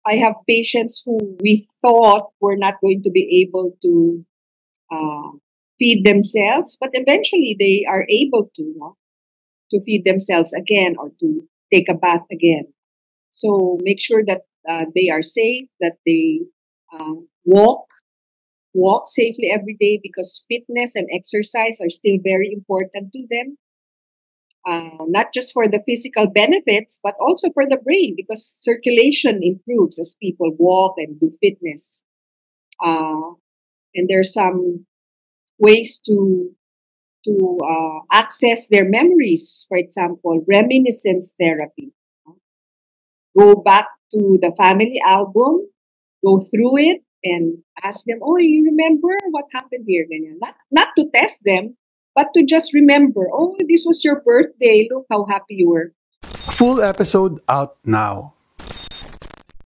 I have patients who we thought were not going to be able to uh, feed themselves, but eventually they are able to, no? To feed themselves again or to take a bath again. So make sure that they are safe, that they uh, walk walk safely every day because fitness and exercise are still very important to them. Not just for the physical benefits, but also for the brain because circulation improves as people walk and do fitness. Uh, and there's some ways to access their memories. For example, reminiscence therapy. Go back to the family album, go through it, and ask them, "Oh, you remember what happened here?" Ganyan. Not to test them, but to just remember, "Oh, this was your birthday. Look how happy you were." Full episode out now.